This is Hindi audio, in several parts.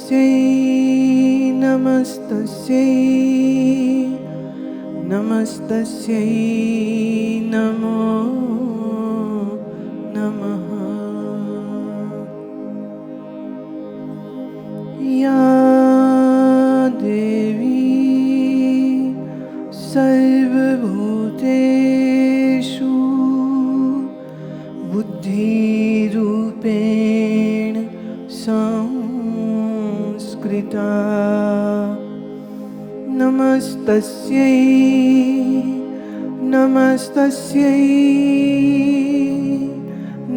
नमस्तस्यै नमस्तस्यै नमस्तस्यै नमो नमः। या देवी सर्वभूतेषु बुद्धिरूपेण संस्कृता नमस्तस्यै नमस्तस्यै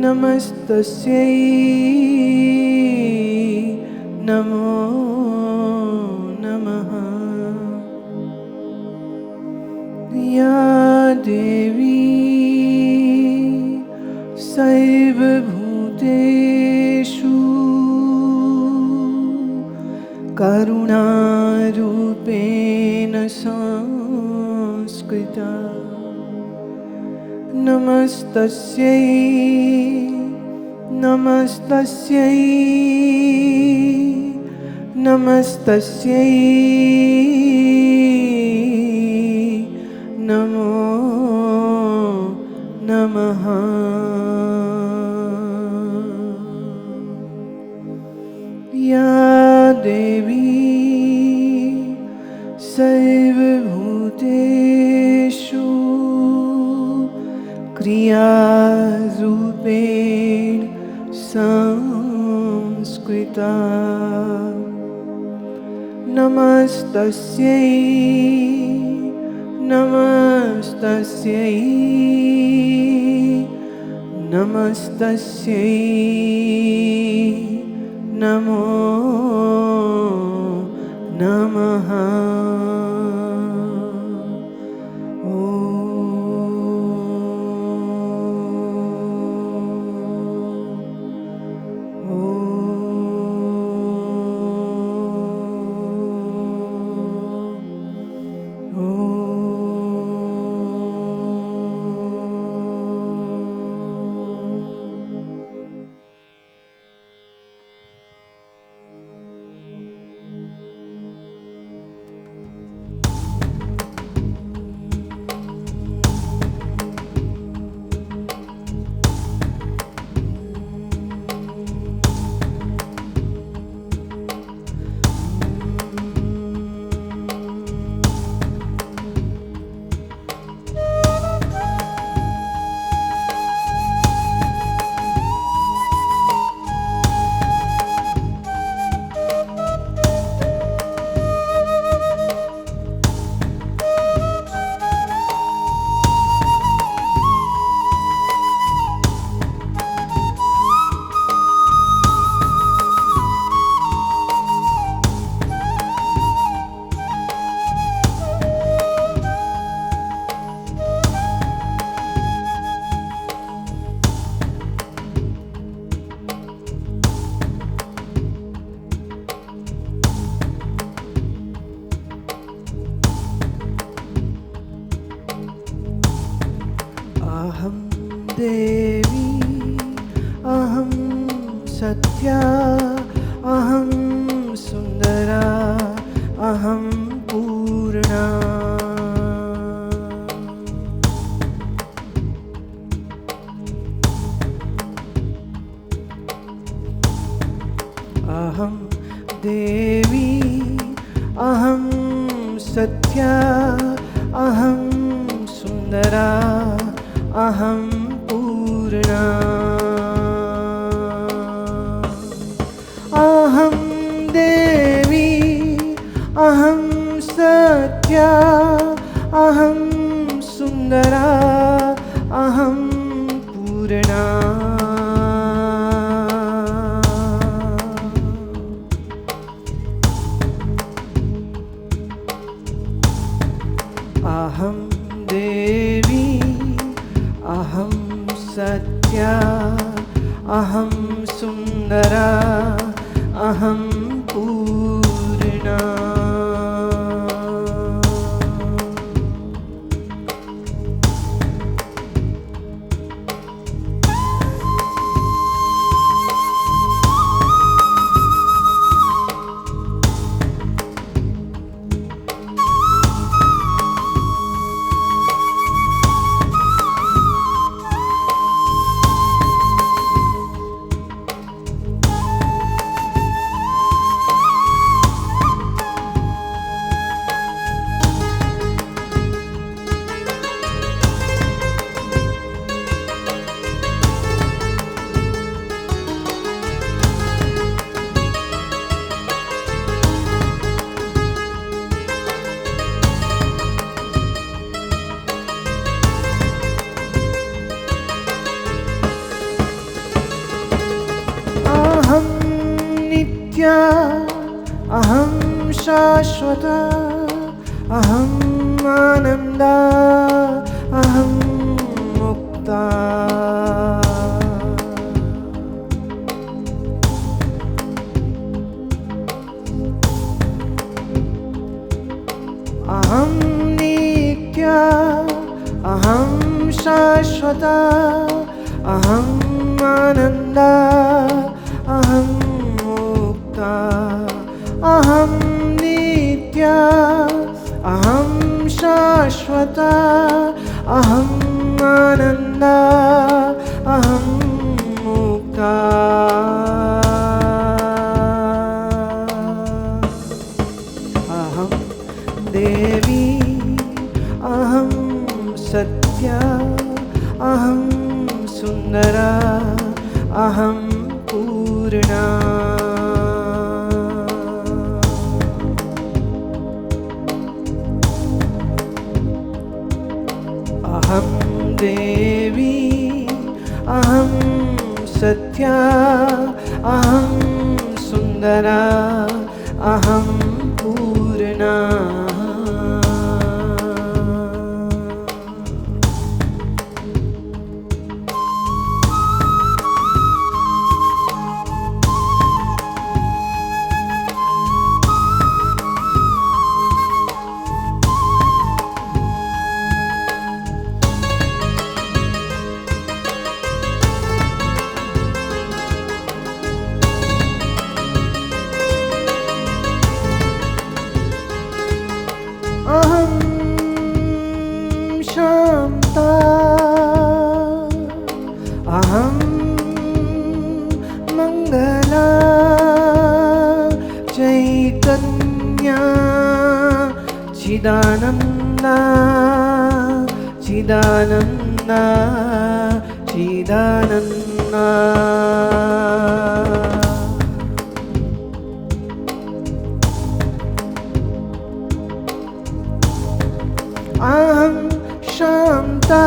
नमस्तस्यै नमो नमः। या देवी सर्वभूतेषु करुणारूपेण संस्कृता नमस्तस्यै नमस्तस्यै नमस्तस्यै नमो नमः। या देवी सर्वभूतेषु क्रियारूपेण संस्कृता नमस्तस्यै नमस्तस्यै नमस्तस्यै नमो नमः। अहं देवी अहं सत्या अहं सुन्दरा अहं पूर्णा अहं देवी अहं सत्या अहं सुन्दरा अहं पूर्णा अहं देवी अहं सत्या अहं सुन्दरा अहं पूर्णा अहं देवी अहं सत्या अहं सुन्दरा अहं पूर्णा शाश्वता अहम् आनन्दा अहं मुक्ता अहं नित्या अहं शाश्वता अहम् आनन्दा अहं मुक्ता अहं नित्या अहं शाश्वता अहम् आनन्दा अहं मुक्ता अहं देवी अहं सत्या अहं सुन्दरा अहं पूर्णा अहं देवी अहं सत्या अहं सुन्दरा अहं पूर्णा अहं शान्ता अहं मङ्गला चैतन्या चिदानन्दा चिदानन्दा चिदानन्दा अहं शान्ता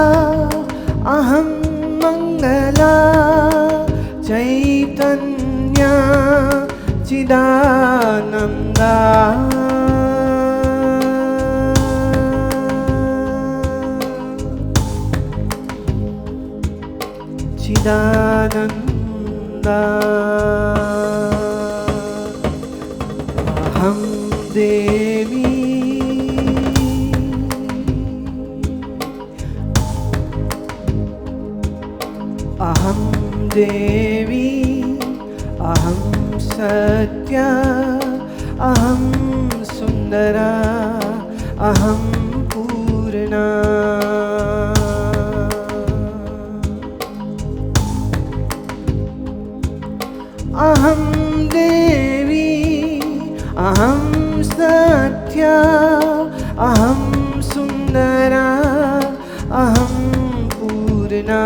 अहं मङ्गला चैतन्या चिदानन्दा चिदानन्दा अहं देवी अहं देवी अहं सत्या अहं सुन्दरा अहं पूर्णा अहं देवी अहं सत्या अहं सुन्दरा अहं पूर्णा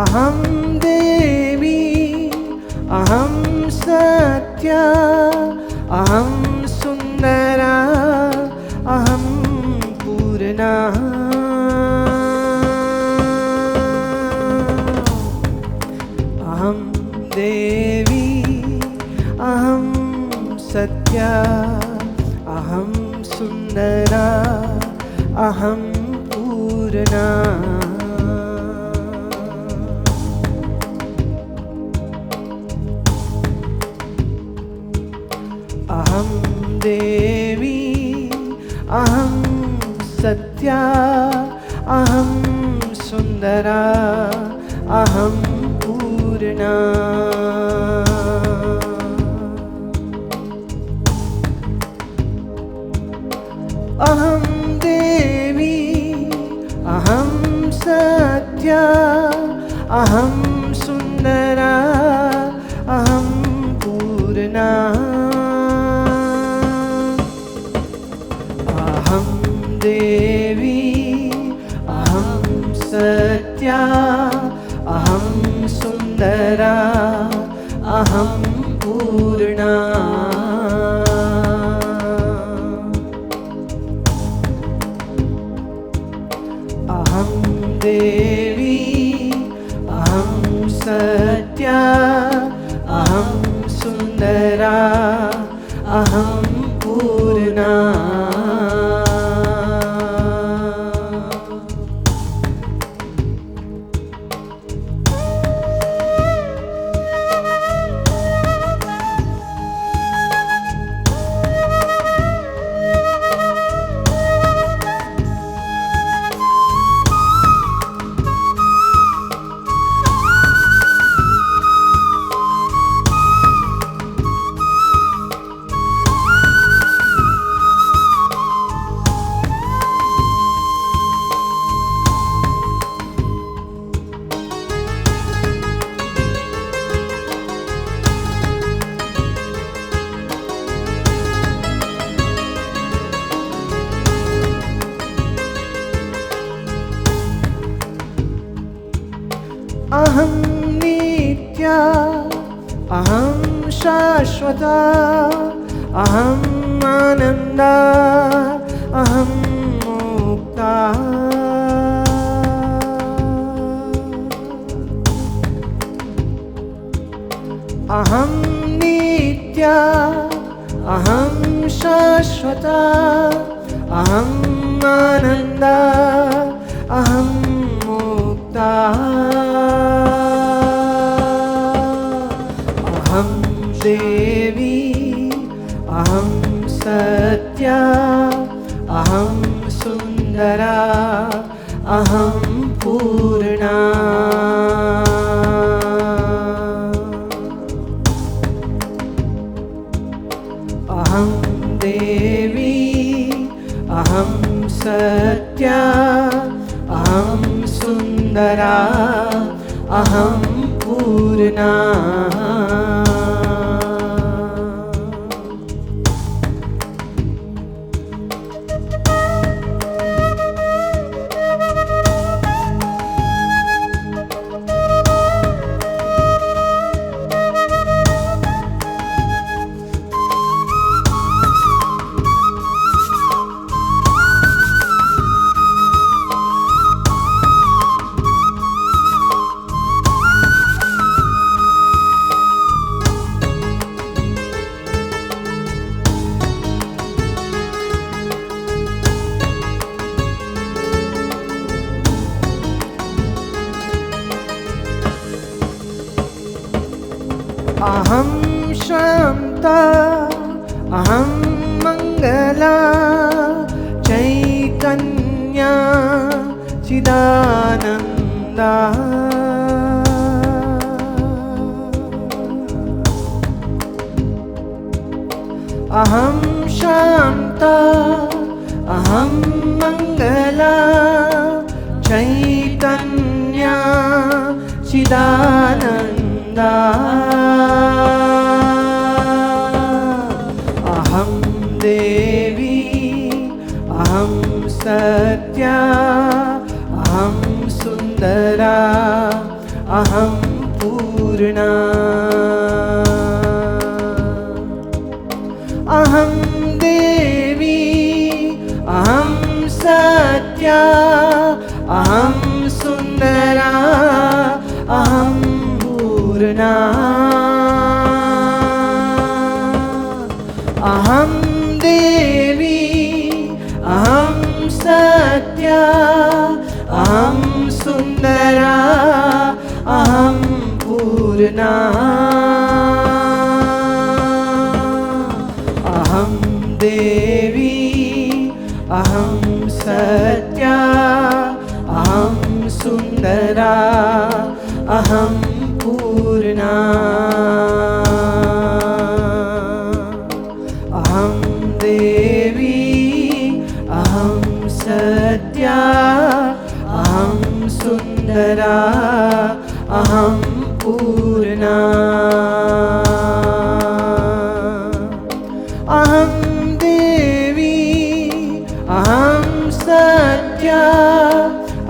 अहं देवी अहं सत्या अहं सुन्दरा अहं पूर्णा अहं देवी अहं सत्या अहं सुन्दरा अहं पूर्णा अहं देवी अहं सत्या अहं सुन्दरा अहं पूर्णा अहं देवी अहं सत्या अहं सुन्दरा अहं पूर्णा अहं देवी अहं सत्या अहं सुन्दरा अहं पूर्णा अहं देवी सत्या अहं सुन्दरा अहं पूर्णा अहं नित्या अहं शाश्वता अहम् आनन्दा अहं मुक्ता अहं नित्या अहं शाश्वता अहम् आनन्दा अहं मुक्ता अहं देवी अहं सत्या अहं सुन्दरा अहं पूर्णा अहं देवी अहं सत्या अहं सुन्दरा अहं पूर्णा अहं शान्ता अहं मङ्गला चैतन्या चिदानन्दा अहं शान्ता अहं मङ्गला चैतन्या चिदानन्दा अहं देवी अहं सत्या अहं सुन्दरा अहं पूर्णा अहं देवी अहं सत्या अहं सुन्दरा अहं पूर्णा अहं देवी अहं सत्या अहं सुन्दरा अहं पूर्णा अहं देवी अहं सत्या अहं सुन्दरा अहं पूर्णा अहं देवी अहं सत्या अहं सुन्दरा अहं पूर्णा अहं देवी अहं सत्या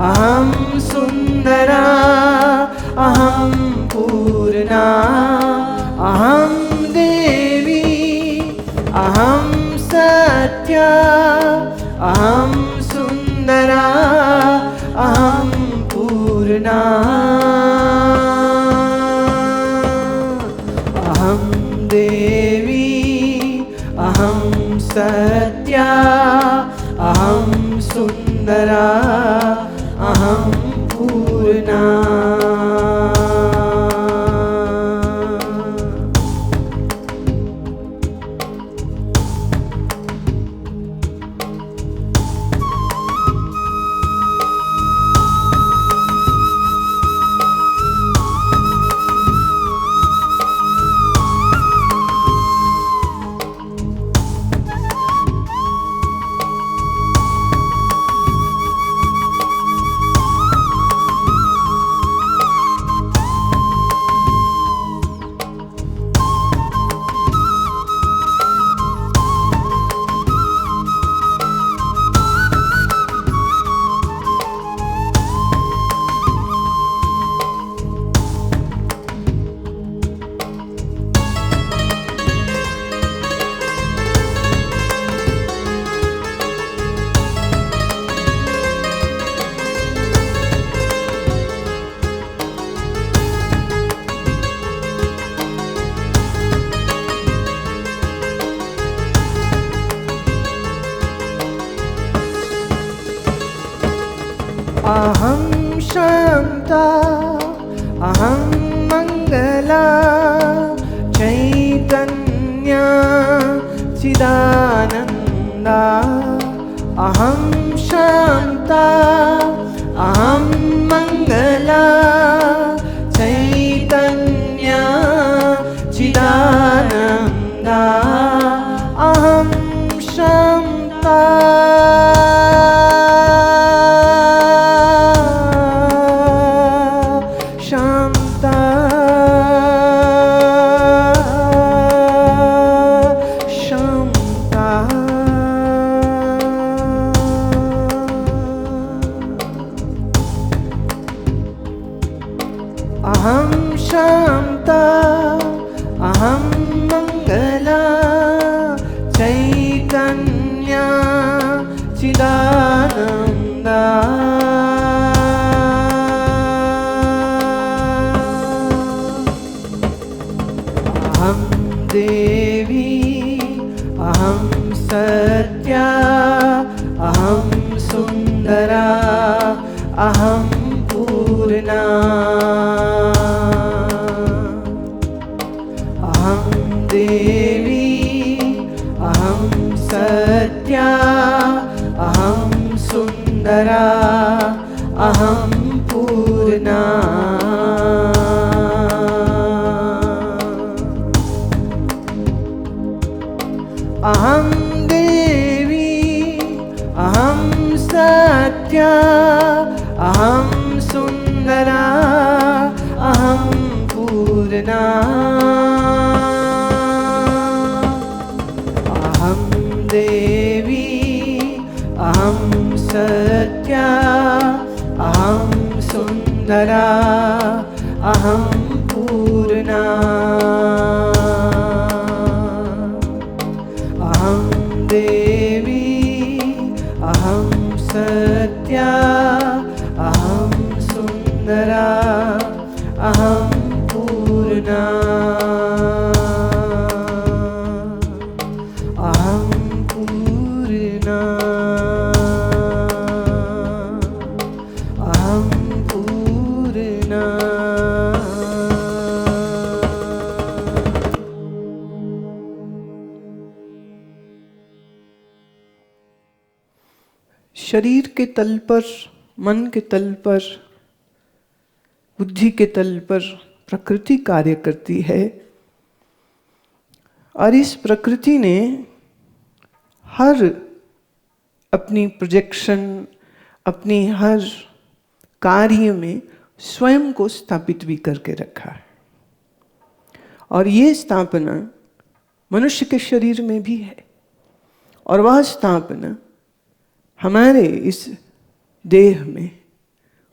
अहं सुन्दरा अहं पूर्णा अहं देवी अहं सत्या अहं सुन्दरा अहं पूर्णा देवी अहं सत्या अहं सुन्दरा अहं पूर्णा। अहं शान्ता अहं मङ्गला चैतन्या चिदानन्दा। अहं शान्ता अहं मङ्गला चैतन्या चिदानन्दा। अहं शान्ता अहं शान्ता अहं मङ्गला चैतन्या चिदानन्दा। अहं देवी अहं सत्या अहं सुन्दरा अहं पूर्णा। देवी अहं सत्या अहं सुन्दरा अहं पूर्णा। अहं देवी अहं सत्या अहं सुन्दरा अहं पूर्णा। देवी अहं सत्या अहं सुन्दरा अहं पूर्णा। अहं देवी अहं सत्या अहं सुन्दरा अहं पूर्णा। शरीर के तल पर, मन के तल पर, बुद्धि के तल पर प्रकृति कार्य करती है और इस प्रकृति ने हर अपनी प्रोजेक्शन, अपनी हर कार्य में स्वयं को स्थापित भी करके रखा है। और ये स्थापना मनुष्य के शरीर में भी है और वह स्थापना हमारे इस देह में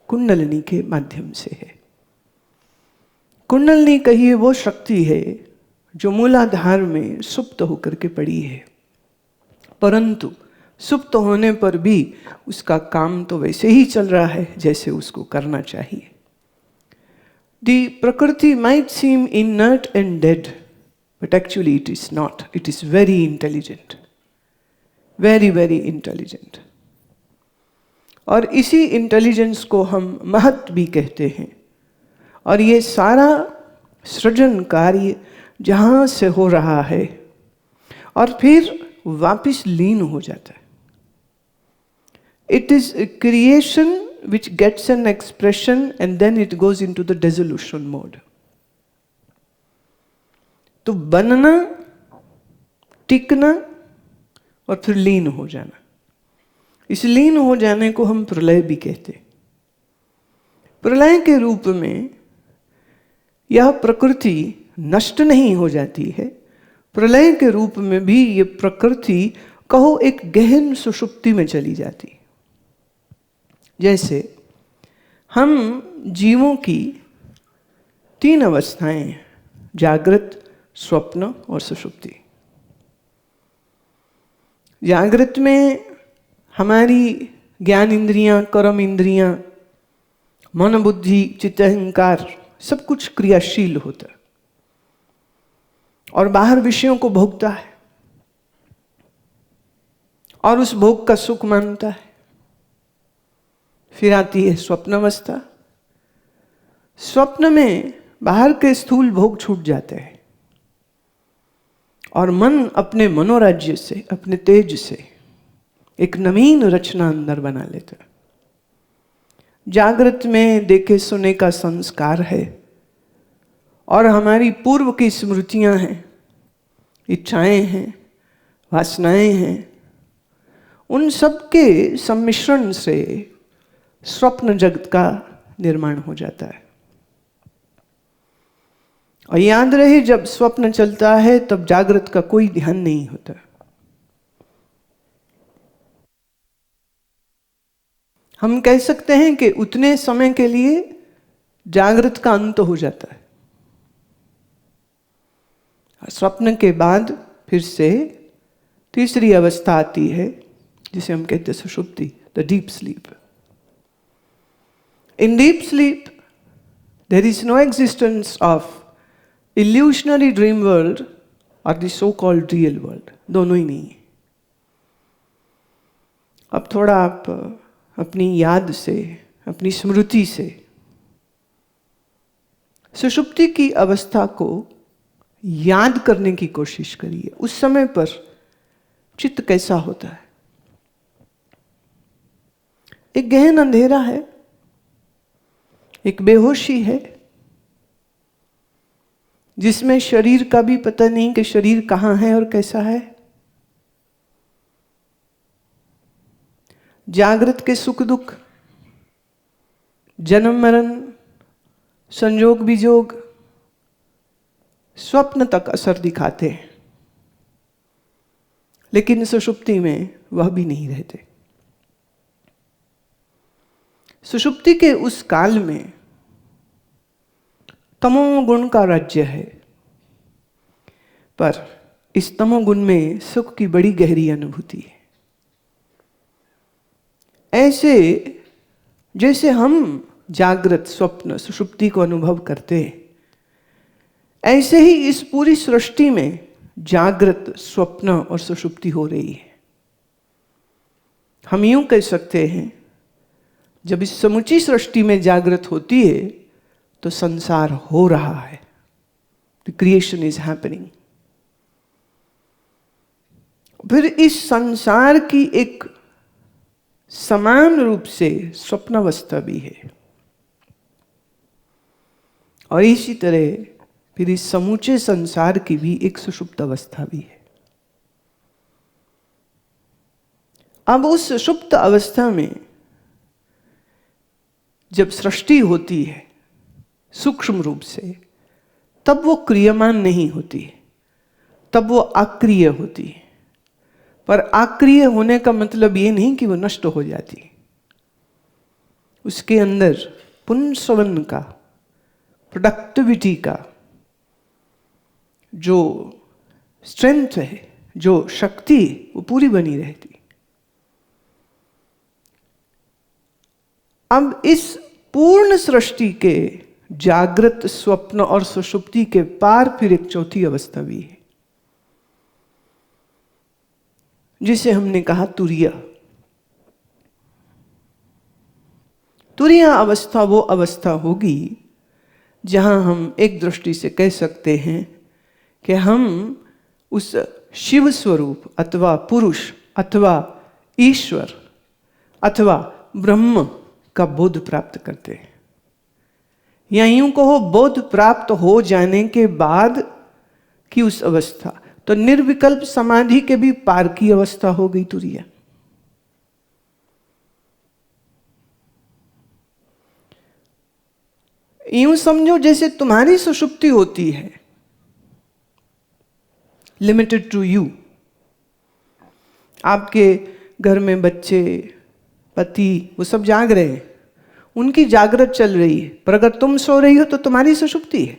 कुंडलिनी के माध्यम से है। कुंडलिनी कहिए वो शक्ति है जो मूलाधार में सुप्त होकर के पड़ी है, परंतु सुप्त होने पर भी उसका काम तो वैसे ही चल रहा है जैसे उसको करना चाहिए। The Prakriti might seem inert and dead, but actually it is not. It is very intelligent, very very intelligent. और इसी इंटेलिजेंस को हम महत भी कहते हैं। और ये सारा सृजन कार्य जहाँ से हो रहा है और फिर वापिस लीन हो जाता है। It is a creation which gets an expression and then it goes into the dissolution mode. तो बनना, टिकना और फिर लीन हो जाना, इस लीन हो जाने को हम प्रलय भी कहते हैं। प्रलय के रूप में यह प्रकृति नष्ट नहीं हो जाती है, प्रलय के रूप में भी ये प्रकृति कहो एक गहन सुषुप्ति में चली जाती। जैसे हम जीवों की 3 अवस्थाएं, जागृत, स्वप्न और सुषुप्ति। जागृत में हमारी ज्ञान इंद्रियां, कर्म इंद्रियां, मन, बुद्धि, चित्त, अहंकार सब कुछ क्रियाशील होता है और बाहर विषयों को भोगता है और उस भोग का सुख मानता है। फिर आती है स्वप्न अवस्था। स्वप्न में बाहर के स्थूल भोग छूट जाते हैं और मन अपने मनोराज्य से, अपने तेज से एक नवीन रचना अंदर बना लेता है। जागृत में देखे सुने का संस्कार है और हमारी पूर्व की स्मृतियां हैं, इच्छाएं हैं, वासनाएं हैं, उन सब के सम्मिश्रण से स्वप्न जगत का निर्माण हो जाता है। और याद रहे, जब स्वप्न चलता है तब जागृत का कोई ध्यान नहीं होता। हम कह सकते हैं कि उतने समय के लिए जागृत का अंत हो जाता है और स्वप्न के बाद फिर से तीसरी अवस्था आती है जिसे हम कहते हैं सुषुप्ति, the deep sleep. In deep sleep, there is no existence of illusionary dream world or the so-called real world. दोनों ही नहीं है। अब थोड़ा आप अपनी याद से, अपनी स्मृति से सुषुप्ति की अवस्था को याद करने की कोशिश करिए। उस समय पर चित्त कैसा होता है? एक गहन अंधेरा है, एक बेहोशी है जिसमें शरीर का भी पता नहीं कि शरीर कहाँ है और कैसा है। जागृत के सुख दुख, जन्म मरण, संयोग वियोग स्वप्न तक असर दिखाते हैं, लेकिन सुषुप्ति में वह भी नहीं रहते। सुषुप्ति के उस काल में तमोगुण का राज्य है, पर इस तमोगुण में सुख की बड़ी गहरी अनुभूति है। ऐसे जैसे हम जागृत, स्वप्न, सुषुप्ति को अनुभव करते हैं, ऐसे ही इस पूरी सृष्टि में जागृत, स्वप्न और सुषुप्ति हो रही है। हम यूं कह सकते हैं, जब इस समूची सृष्टि में जागृत होती है तो संसार हो रहा है, द क्रिएशन इज हैपनिंग। फिर इस संसार की एक समान रूप से स्वप्नावस्था भी है और इसी तरह फिर इस समूचे संसार की भी एक सुषुप्त अवस्था भी है। अब उस सुषुप्त अवस्था में जब सृष्टि होती है सूक्ष्म रूप से, तब वो क्रियमान नहीं होती, तब वो अक्रिय होती है। पर अक्रिय होने का मतलब ये नहीं कि वो नष्ट हो जाती। उसके अंदर पुंसवन का, प्रोडक्टिविटी का जो स्ट्रेंथ है, जो शक्ति, वो पूरी बनी रहती। अब इस पूर्ण सृष्टि के जागृत, स्वप्न और सुषुप्ति के पार फिर एक चौथी अवस्था भी है, जिसे हमने कहा तुरीय। तुरीय अवस्था वो अवस्था होगी जहां हम एक दृष्टि से कह सकते हैं कि हम उस शिव स्वरूप अथवा पुरुष अथवा ईश्वर अथवा ब्रह्म का बोध प्राप्त करते हैं। या यूं कहो, बोध प्राप्त हो जाने के बाद की उस अवस्था तो निर्विकल्प समाधि के भी पार की अवस्था हो गई तुरीय। यूं समझो जैसे तुम्हारी सुषुप्ति होती है, लिमिटेड टू यू। आपके घर में बच्चे, पति, वो सब जाग रहे हैं, उनकी जागृत चल रही है, पर अगर तुम सो रही हो तो तुम्हारी सुषुप्ति है।